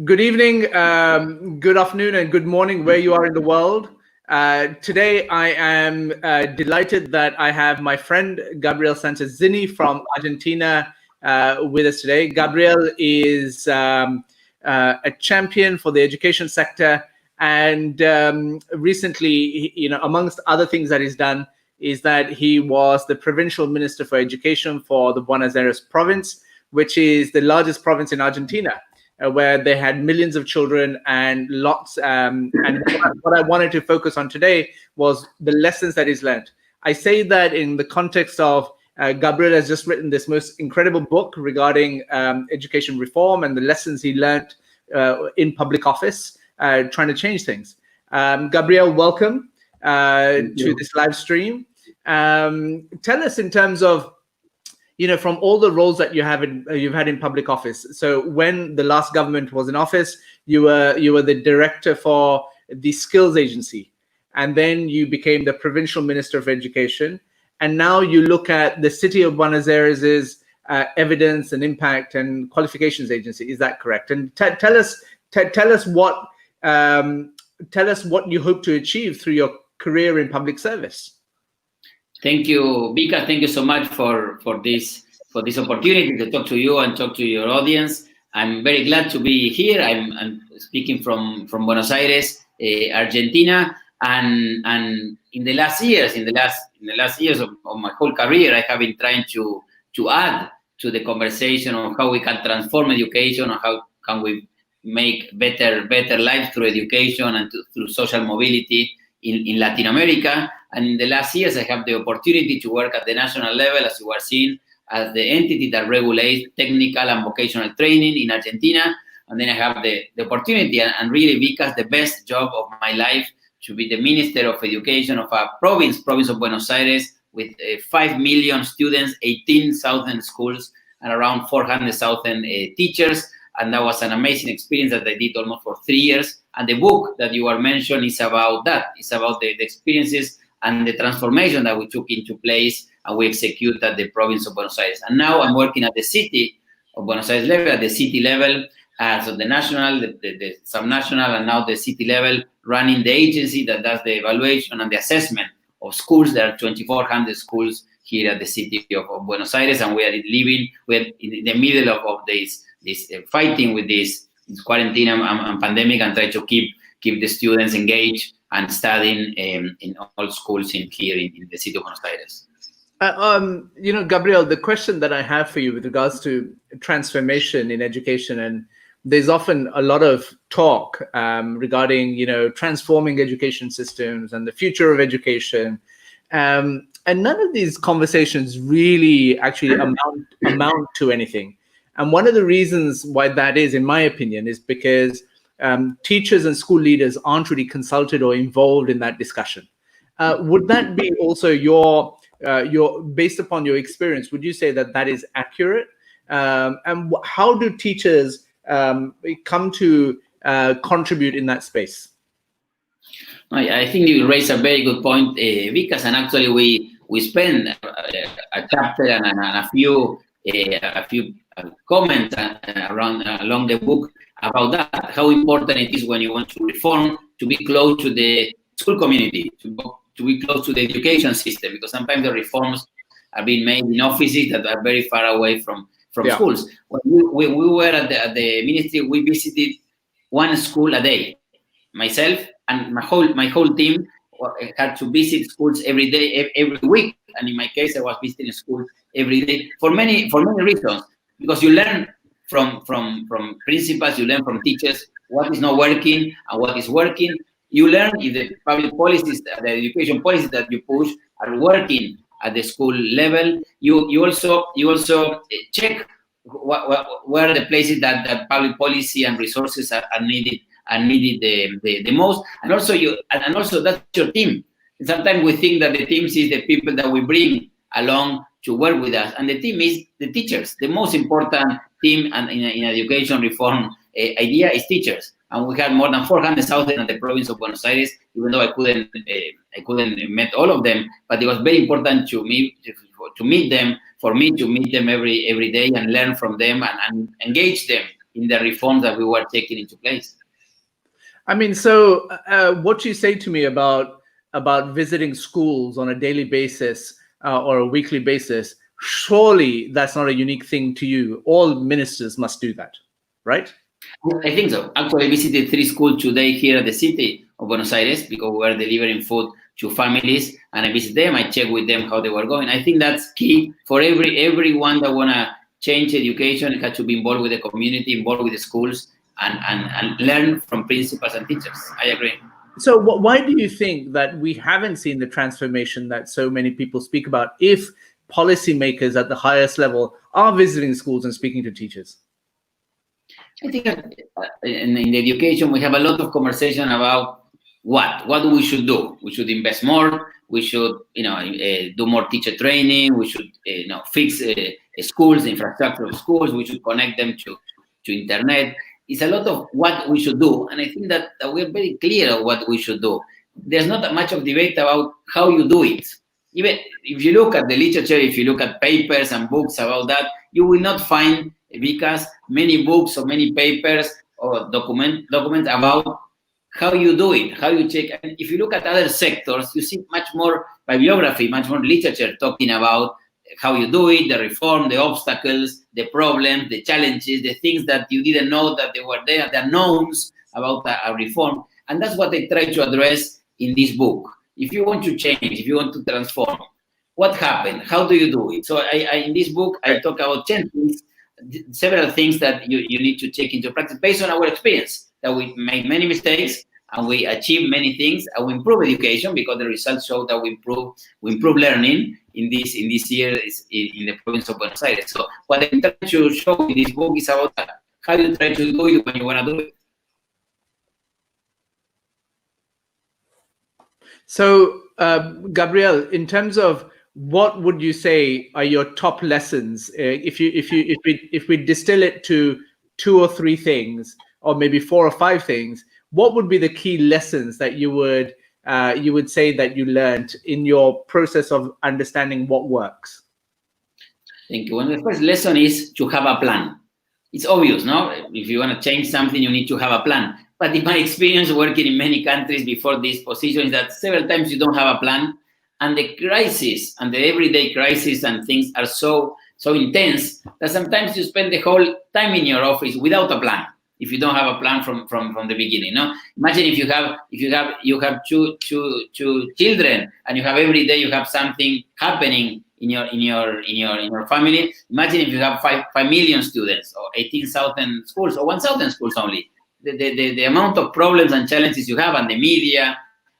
Good evening, good afternoon, and good morning where you are in the world. Today, I am delighted that I have my friend Gabriel Sanchez-Zini from Argentina with us today. Gabriel is a champion for the education sector, and recently, amongst other things that he's done, is that he was the provincial minister for education for the Buenos Aires province, which is the largest province in Argentina, where they had millions of children and lots. And what I wanted to focus on today was the lessons that he's learned. I say that in the context of Gabriel has just written this most incredible book regarding education reform and the lessons he learned in public office, trying to change things. Gabriel, welcome to this live stream. Tell us in terms of, from all the roles that you've had in public office. So when the last government was in office, you were the director for the skills agency, and then you became the provincial minister of education. And now you look at the city of Buenos Aires's evidence and impact and qualifications agency. Is that correct? And tell us what you hope to achieve through your career in public service. Thank you, Vikas. Thank you so much for this opportunity to talk to you and talk to your audience. I'm very glad to be here. I'm speaking from Buenos Aires, Argentina, and in the last years of my whole career, I have been trying to add to the conversation on how we can transform education, or how can we make better lives through education and through social mobility in Latin America. And in the last years, I have the opportunity to work at the national level, as you are seeing, as the entity that regulates technical and vocational training in Argentina. And then I have the opportunity, and really, Vikas, the best job of my life, to be the Minister of Education of a province of Buenos Aires, with 5 million students, 18,000 schools, and around 400,000 teachers. And that was an amazing experience that I did almost for 3 years. And the book that you are mentioning is about that. It's about the experiences and the transformation that we took into place and we execute at the province of Buenos Aires. And now I'm working at the city of Buenos Aires level, at the city level, so the national, the subnational, and now the city level, running the agency that does the evaluation and the assessment of schools. There are 2,400 schools here at the city of Buenos Aires, and we're in the middle of this fighting with this quarantine and pandemic, and try to keep the students engaged and studying in all schools here in the city of Buenos Aires. Gabriel, the question that I have for you with regards to transformation in education, and there's often a lot of talk regarding, transforming education systems and the future of education. And none of these conversations really actually amount to anything. And one of the reasons why that is, in my opinion, is because teachers and school leaders aren't really consulted or involved in that discussion. Would that be also your based upon your experience, would you say that is accurate? And how do teachers come to contribute in that space? I think you raise a very good point, Vikas, and actually we spend a chapter and a few comments along the book about that, how important it is when you want to reform, to be close to the school community, to be close to the education system, because sometimes the reforms are being made in offices that are very far away from schools. When we were at the ministry, we visited one school a day. Myself and my whole team had to visit schools every day, every week. And in my case, I was visiting schools every day for many reasons. Because you learn from principals, you learn from teachers what is not working and what is working. You learn if the public policies, the education policies that you push are working at the school level. You also check where are the places that public policy and resources are needed the most. And also that's your team. And sometimes we think that the teams is the people that we bring along to work with us, and the team is the teachers. The most important team in education reform idea is teachers, and we had more than 400,000 in the province of Buenos Aires. Even though I couldn't meet all of them, but it was very important to me to meet them, for me to meet them every day and learn from them and engage them in the reforms that we were taking into place. I mean, so what you say to me about visiting schools on a daily basis or a weekly basis, surely that's not a unique thing to you. All ministers must do that, right? I think so. Actually, I visited 3 schools today here at the city of Buenos Aires because we were delivering food to families, and I visit them. I check with them how they were going. I think that's key for everyone that wanna change education. It has to be involved with the community, involved with the schools, and learn from principals and teachers. I agree. So why do you think that we haven't seen the transformation that so many people speak about if policymakers at the highest level are visiting schools and speaking to teachers? I think in the education, we have a lot of conversation about what we should do. We should invest more. We should, do more teacher training. We should, fix schools, infrastructure of schools. We should connect them to internet. It's a lot of what we should do, and I think that we're very clear of what we should do. There's not that much of debate about how you do it. Even if you look at the literature, if you look at papers and books about that, you will not find, because many books or many papers or documents about how you do it, how you check. And if you look at other sectors, you see much more bibliography, much more literature talking about how you do it, the reform, the obstacles, the problems, the challenges, the things that you didn't know that they were there, the unknowns about a reform. And that's what I try to address in this book. If you want to change, if you want to transform, what happened? How do you do it? So I in this book, I talk about 10 things, several things that you need to take into practice based on our experience, that we made many mistakes and we achieve many things, and we improve education because the results show that we improve learning in this year in the province of Buenos Aires. So what I try to show in this book is about how you try to do it when you want to do it. So, Gabriel, in terms of what would you say are your top lessons, if we distill it to 2 or 3 things, or maybe 4 or 5 things, what would be the key lessons that you would say that you learned in your process of understanding what works? Thank you. One of the first lesson is to have a plan. It's obvious, no? If you want to change something, you need to have a plan. But in my experience working in many countries before this position is that several times you don't have a plan, and the crisis and the everyday crisis and things are so intense that sometimes you spend the whole time in your office without a plan. If you don't have a plan from the beginning, no. Imagine if you have two children and you have every day you have something happening in your family. Imagine if you have 5 million students or 18,000 schools or 1,000 schools only. The amount of problems and challenges you have, and the media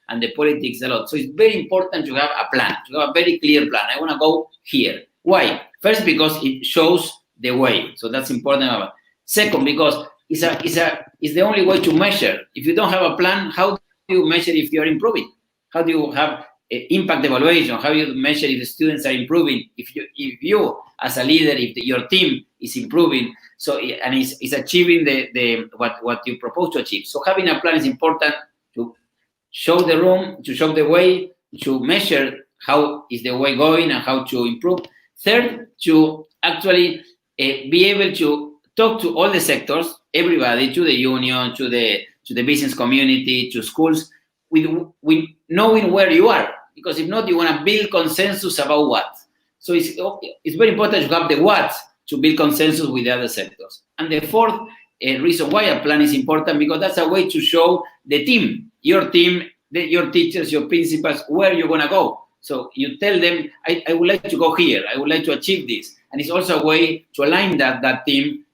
and the politics a lot. So it's very important to have a plan, to have a very clear plan. I want to go here. Why? First, because it shows the way. So that's important. Second, because it's the only way to measure. If you don't have a plan, how do you measure if you are improving? How do you have impact evaluation? How do you measure if the students are improving? If you as a leader, if your team is improving, so and is achieving the what you propose to achieve. So having a plan is important to show the room, to show the way, to measure how is the way going and how to improve. Third, to actually be able to talk to all the sectors, everybody, to the union, to the business community, to schools, with knowing where you are. Because if not, you want to build consensus about what. So it's very important to have the what to build consensus with the other sectors. And the fourth reason why a plan is important, because that's a way to show the team, your teachers, your principals, where you're going to go. So you tell them, I would like to go here. I would like to achieve this. And it's also a way to align that team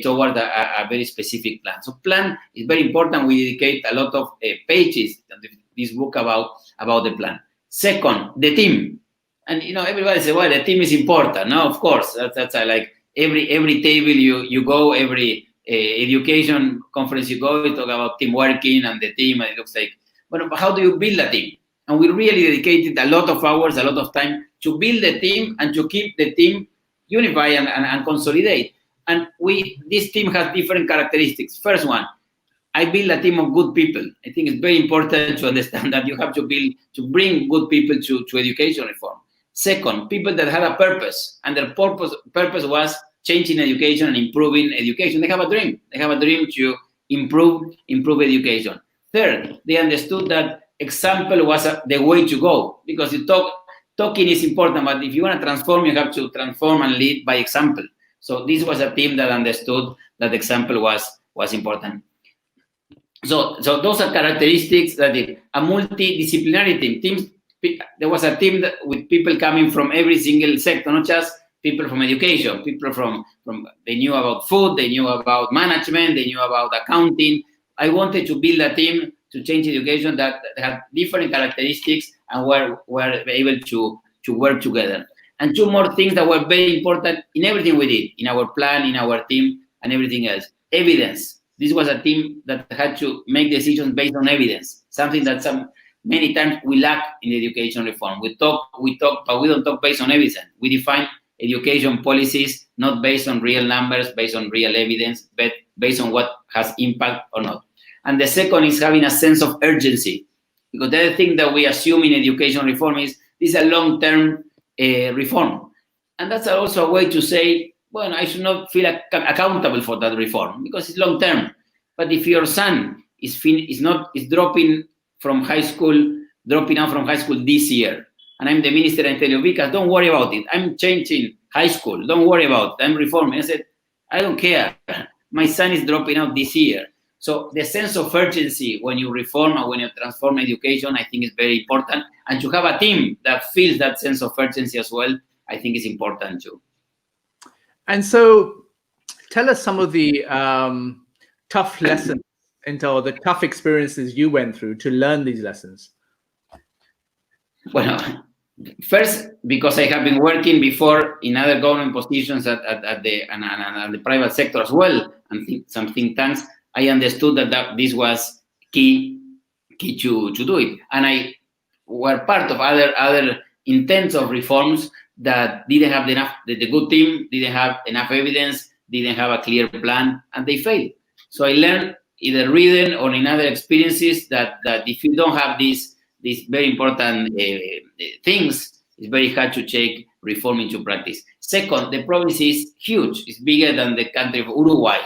toward a very specific plan. So plan is very important. We dedicate a lot of pages in this book about the plan. Second, the team. And, everybody says, well, the team is important. No, of course. That's like every table you go, every education conference you go, you talk about team working and the team, and it looks like, but how do you build a team? And we really dedicated a lot of hours, a lot of time to build the team and to keep the team unified and consolidate. And this team has different characteristics. First one, I build a team of good people. I think it's very important to understand that you have to bring good people to education reform. Second, people that had a purpose, and their purpose was changing education and improving education. They have a dream. They have a dream to improve education. Third, they understood that example was the way to go, because talking is important, but if you want to transform, you have to transform and lead by example. So this was a team that understood that example was important. So those are characteristics that a multidisciplinary team. There was a team with people coming from every single sector, not just people from education, people from they knew about food, they knew about management, they knew about accounting. I wanted to build a team to change education that had different characteristics and were able to work together. And two more things that were very important in everything we did, in our plan, in our team, and everything else. Evidence. This was a team that had to make decisions based on evidence, something that many times we lack in education reform. We talk, but we don't talk based on evidence. We define education policies not based on real numbers, based on real evidence, but based on what has impact or not. And the second is having a sense of urgency, because the other thing that we assume in education reform is this is a long-term reform. And that's also a way to say, well, I should not feel accountable for that reform because it's long-term. But if your son is dropping out from high school this year, and I'm the minister and tell you, Vikas, don't worry about it. I'm changing high school. Don't worry about it. I'm reforming. I said, I don't care. My son is dropping out this year. So the sense of urgency when you reform and when you transform education, I think is very important. And to have a team that feels that sense of urgency as well, I think is important too. And so tell us some of the tough lessons or the tough experiences you went through to learn these lessons. Well, first, because I have been working before in other government positions at the private sector as well, and some think tanks, I understood that this was key to do it. And I were part of other intents of reforms that didn't have enough, the good team didn't have enough evidence, didn't have a clear plan, and they failed. So I learned either reading or in other experiences that if you don't have these very important things, it's very hard to take reform into practice. Second, the province is huge. It's bigger than the country of Uruguay,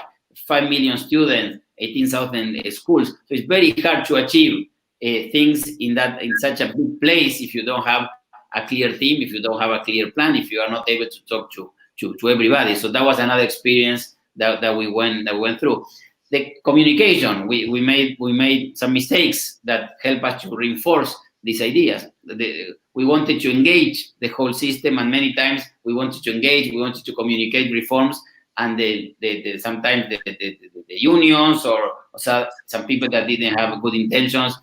5 million students, 18,000 schools. So it's very hard to achieve things in such a big place if you don't have a clear team, if you don't have a clear plan, if you are not able to talk to everybody. So that was another experience that we went through. The communication, we made some mistakes that help us to reinforce these ideas. We wanted to engage the whole system, and many times we wanted to engage, we wanted to communicate reforms, and sometimes the unions or some people that didn't have good intentions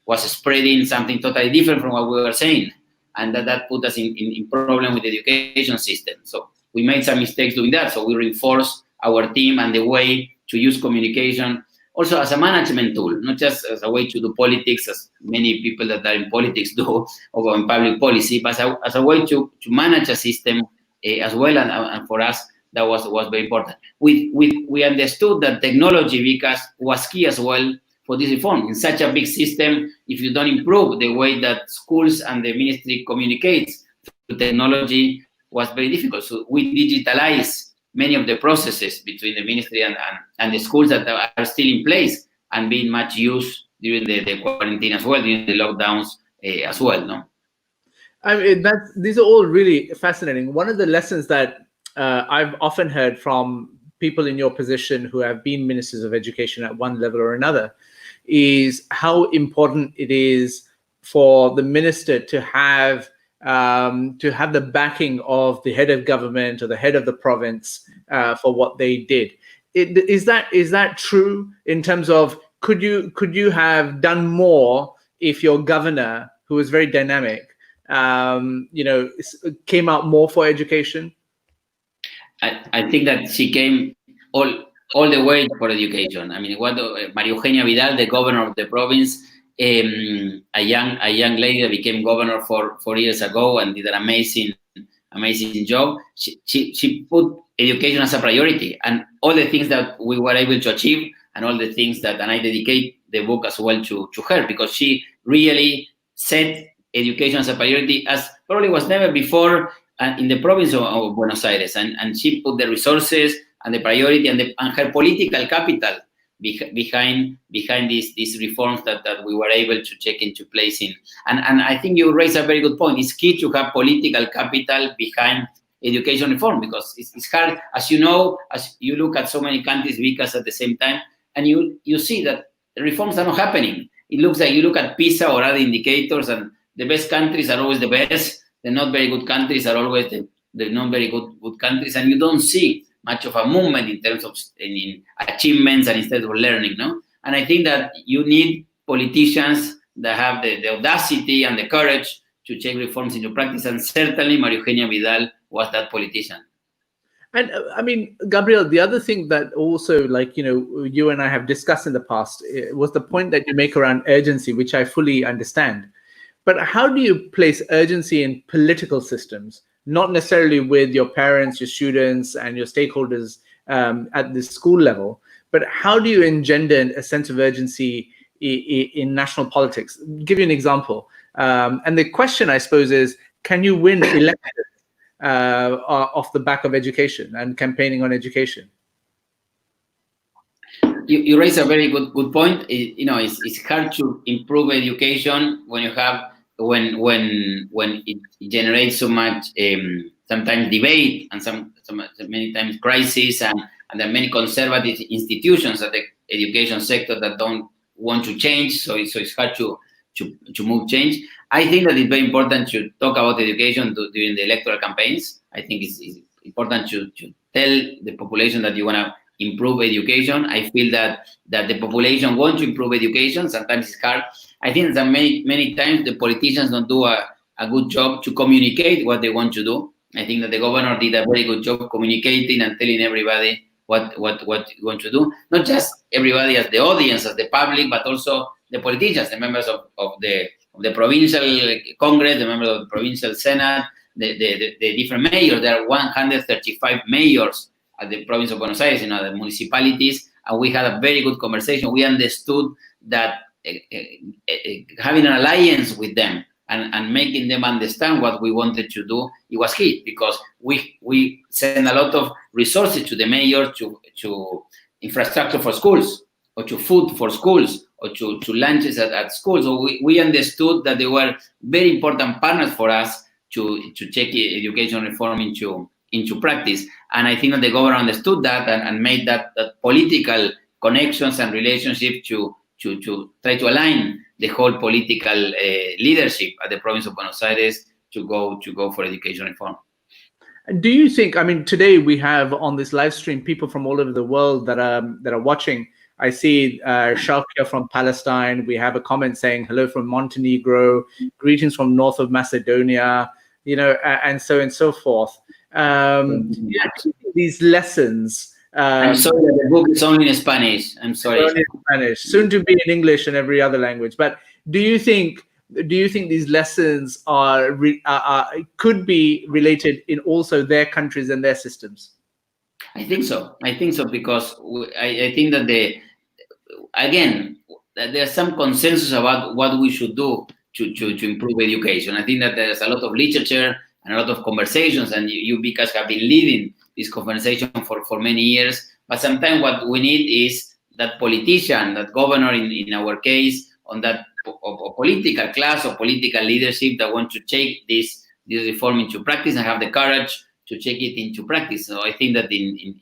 was spreading something totally different from what we were saying, and that put us in problem with the education system. So we made some mistakes doing that. So we reinforced our team and the way to use communication also as a management tool, not just as a way to do politics, as many people that are in politics do, or in public policy, but as a way to manage a system as well. And for us, that was very important. We understood that technology, Vikas, was key as well for this reform. In such a big system, if you don't improve the way that schools and the ministry communicates through technology, was very difficult. So we digitalized many of the processes between the ministry and the schools that are still in place and being much used during the quarantine as well, during the lockdowns as well, no? I mean, these are all really fascinating. One of the lessons that I've often heard from people in your position who have been ministers of education at one level or another is how important it is for the minister to have the backing of the head of government or the head of the province for what they did. Is that true in terms of could you have done more if your governor, who was very dynamic, came out more for education? I think that she came all the way for education. I mean, what Maria Eugenia Vidal, the governor of the province, a young lady that became governor 4 years ago and did an amazing job. She put education as a priority, and all the things that we were able to achieve, and all the things and I dedicate the book as well to her, because she really set education as a priority as probably was never before in the province of Buenos Aires, and she put the resources and the priority and her political capital behind these reforms that we were able to check into place in. And I think you raise a very good point. It's key to have political capital behind education reform, because it's hard, as you know, as you look at so many countries, Vikas, at the same time, and you see that the reforms are not happening. It looks like you look at PISA or other indicators, and the best countries are always the best. The not very good countries are always the not very good countries, and you don't see much of a movement in terms of in achievements and instead of learning, no? And I think that you need politicians that have the audacity and the courage to take reforms into practice, and certainly María Eugenia Vidal was that politician. And I mean, Gabriel, the other thing that also, like, you and I have discussed in the past was the point that you make around urgency, which I fully understand. But how do you place urgency in political systems, not necessarily with your parents, your students, and your stakeholders at the school level, but how do you engender a sense of urgency in national politics? I'll give you an example. And the question, I suppose, is, can you win elections off the back of education and campaigning on education? You raise a very good point. It's hard to improve education when you have when it generates so much sometimes debate and many times crisis, and there are many conservative institutions at the education sector that don't want to change. So it's hard to move change. I think that it's very important to talk about education during the electoral campaigns. I think it's important to tell the population that you want to improve education. I feel that the population wants to improve education. Sometimes it's hard. I think that many times the politicians don't do a good job to communicate what they want to do. I think that the governor did a very good job communicating and telling everybody what you want to do. Not just everybody as the audience, as the public, but also the politicians, the members of the provincial Congress, the members of the provincial Senate, the different mayors. There are 135 mayors at the province of Buenos Aires, the municipalities, and we had a very good conversation. We understood that having an alliance with them and making them understand what we wanted to do, it was key, because we send a lot of resources to the mayor to infrastructure for schools, or to food for schools, or to lunches at schools. So we understood that they were very important partners for us to take education reform into practice. And I think that the governor understood that and made that political connections and relationship to try to align the whole political leadership at the province of Buenos Aires to go for education reform. Do you think, I mean, today we have on this live stream people from all over the world that are watching. I see Shalkia from Palestine. We have a comment saying hello from Montenegro, greetings from north of Macedonia, and so on and so forth. These lessons. I'm sorry that the book is only in Spanish. I'm sorry. Only in Spanish, soon to be in English and every other language. But do you think these lessons could be related in also their countries and their systems? I think so. Because I think that there's some consensus about what we should do to improve education. I think that there's a lot of literature and a lot of conversations, and you Vikas have been leading this conversation for many years. But sometimes what we need is that politician, that governor in our case, on that political class or political leadership that want to take this reform into practice and have the courage to take it into practice. So I think that in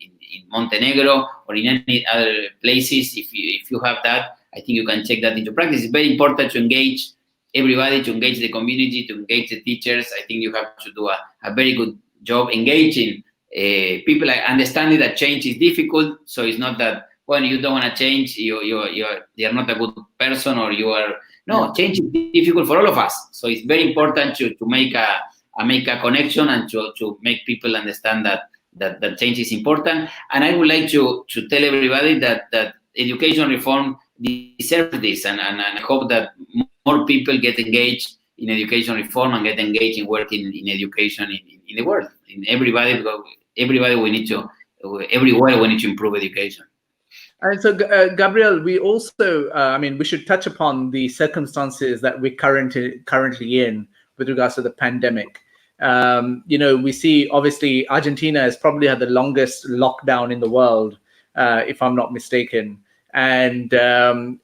Montenegro or in any other places, if you have that, I think you can take that into practice. It's very important to engage everybody, to engage the community, to engage the teachers. I think you have to do a very good job engaging people. Understanding that change is difficult, so it's not that when you don't want to change, you're not a good person, or you are. No, change is difficult for all of us. So it's very important to make a connection and to make people understand that change is important. And I would like to tell everybody that education reform deserves this, and I hope that more people get engaged in education reform and get engaged in working in education in the world. In everybody, we need to everywhere we need to improve education. And so, Gabriel, we also, we should touch upon the circumstances that we're currently in with regards to the pandemic. We see obviously Argentina has probably had the longest lockdown in the world, if I'm not mistaken. And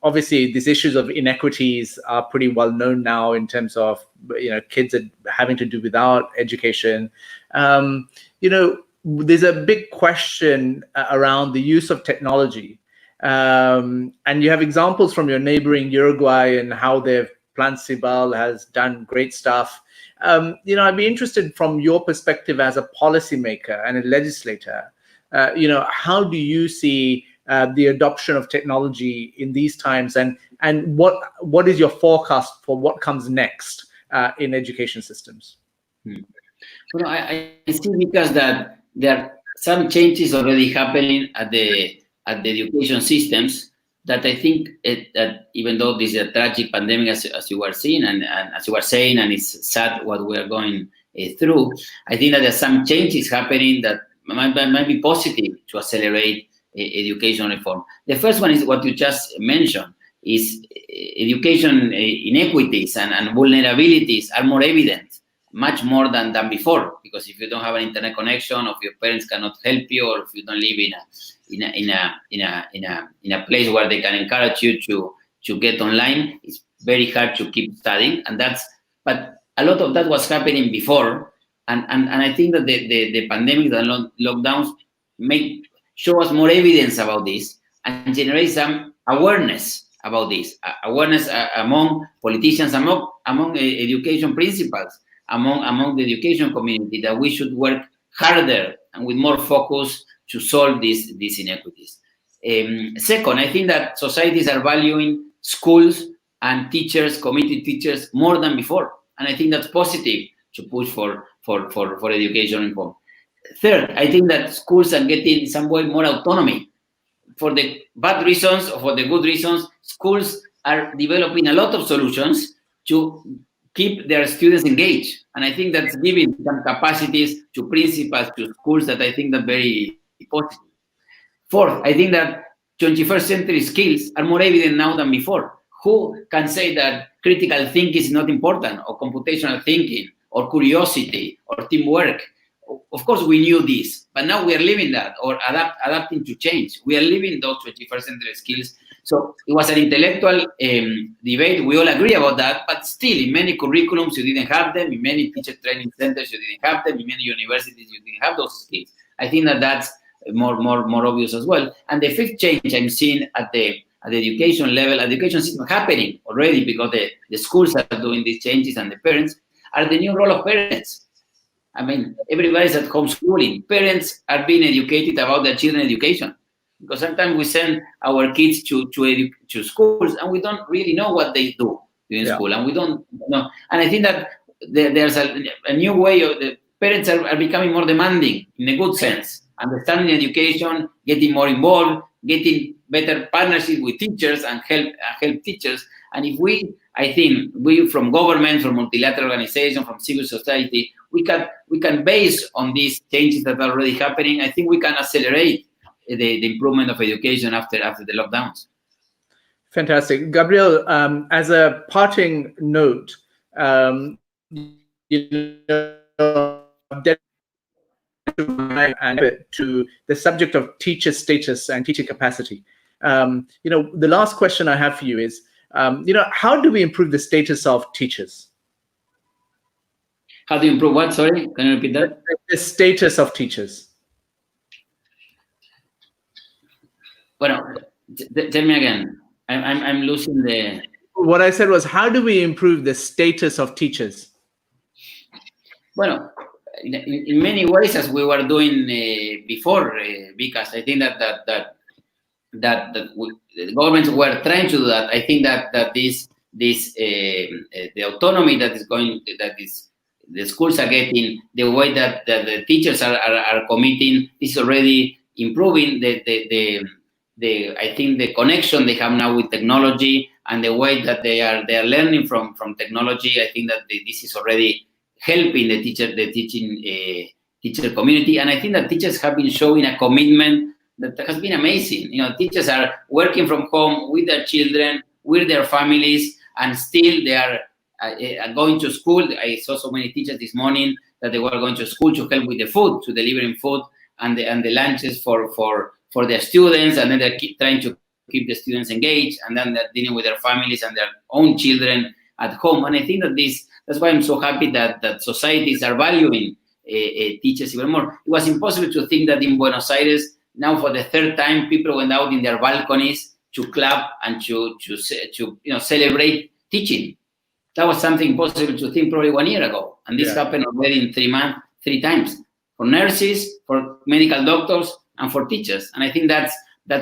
obviously, these issues of inequities are pretty well known now in terms of kids are having to do without education. There's a big question around the use of technology, and you have examples from your neighboring Uruguay and how their Plan Cibal has done great stuff. I'd be interested from your perspective as a policymaker and a legislator. How do you see the adoption of technology in these times, and what is your forecast for what comes next in education systems? Well, I see, because that there are some changes already happening at the education systems that I think that even though this is a tragic pandemic, as you were seeing and as you were saying, and it's sad what we are going through, I think that there are some changes happening that might be positive to accelerate education reform. The first one is what you just mentioned, is education inequities and vulnerabilities are more evident, much more than before, because if you don't have an internet connection, or if your parents cannot help you, or if you don't live in a place where they can encourage you to get online, it's very hard to keep studying. But a lot of that was happening before, and I think that the pandemic, the lockdowns, show us more evidence about this and generate some awareness about this, awareness among politicians, among education principals, among the education community, that we should work harder and with more focus to solve these inequities. Second, I think that societies are valuing schools and teachers, community teachers, more than before, and I think that's positive to push for education reform. Third, I think that schools are getting some way more autonomy. For the bad reasons or for the good reasons, schools are developing a lot of solutions to keep their students engaged. And I think that's giving some capacities to principals, to schools, that I think that very positive. Fourth, I think that 21st century skills are more evident now than before. Who can say that critical thinking is not important, or computational thinking, or curiosity, or teamwork? Of course, we knew this, but now we are living that, or adapting to change. We are living those 21st century skills. So it was an intellectual debate. We all agree about that, but still, in many curriculums, you didn't have them. In many teacher training centers, you didn't have them. In many universities, you didn't have those skills. I think that that's more obvious as well. And the fifth change I'm seeing at the education level, education system happening already, because the schools are doing these changes and the parents, are the new role of parents. I mean, everybody's at homeschooling. Parents are being educated about their children's education, because sometimes we send our kids to schools and we don't really know what they do in school, and we don't know. And I think that there's a new way of the parents are becoming more demanding in a good sense, understanding education, getting more involved, getting better partnership with teachers and help teachers. And if I think we from government, from multilateral organizations, from civil society, we can base on these changes that are already happening. I think we can accelerate the improvement of education after the lockdowns. Fantastic. Gabriel, as a parting note, to the subject of teacher status and teacher capacity. The last question I have for you is, how do we improve the status of teachers? How do you improve what? Sorry, can you repeat that? The status of teachers. Well, tell me again. I'm losing the... What I said was, how do we improve the status of teachers? Well, in many ways, as we were doing before, Vikas, I think that the governments were trying to do that. I think that the autonomy the schools are getting, the way that the teachers are committing, is already improving I think the connection they have now with technology, and the way that they are learning from technology. I think that this is already helping the teacher community, and I think that teachers have been showing a commitment that has been amazing. Teachers are working from home with their children, with their families, and still they are going to school. I saw so many teachers this morning that they were going to school to help with the food, to delivering food and the lunches for their students, and then they're trying to keep the students engaged, and then they're dealing with their families and their own children at home. And I think that that's why I'm so happy that societies are valuing teachers even more. It was impossible to think that in Buenos Aires, now for the third time, people went out in their balconies to clap and to celebrate teaching. That was something impossible to think probably 1 year ago. And this happened already in 3 months, 3 times, for nurses, for medical doctors, and for teachers. And I think that's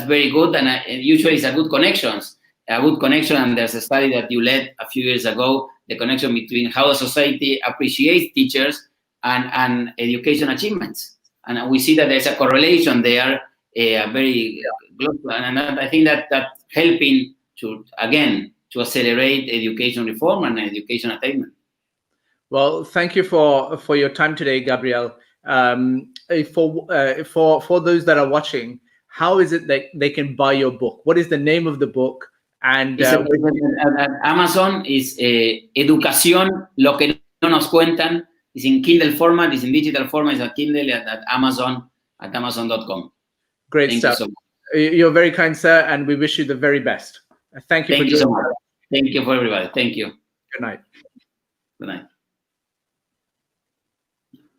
very good. And usually it's a good connection. And there's a study that you led a few years ago, the connection between how a society appreciates teachers and education achievements. And we see that there's a correlation there, very global. And I think that helping to accelerate education reform and education attainment. Well, thank you for your time today, Gabriel. For those that are watching, how is it that they can buy your book? What is the name of the book? And at Amazon is Educación, lo que no nos cuentan. It's in Kindle format, it's in digital format, it's at Kindle at Amazon.com. Great stuff. You're very kind, sir, and we wish you the very best. Thank you. Thank you so much. Thank you for everybody. Thank you. Good night. Good night.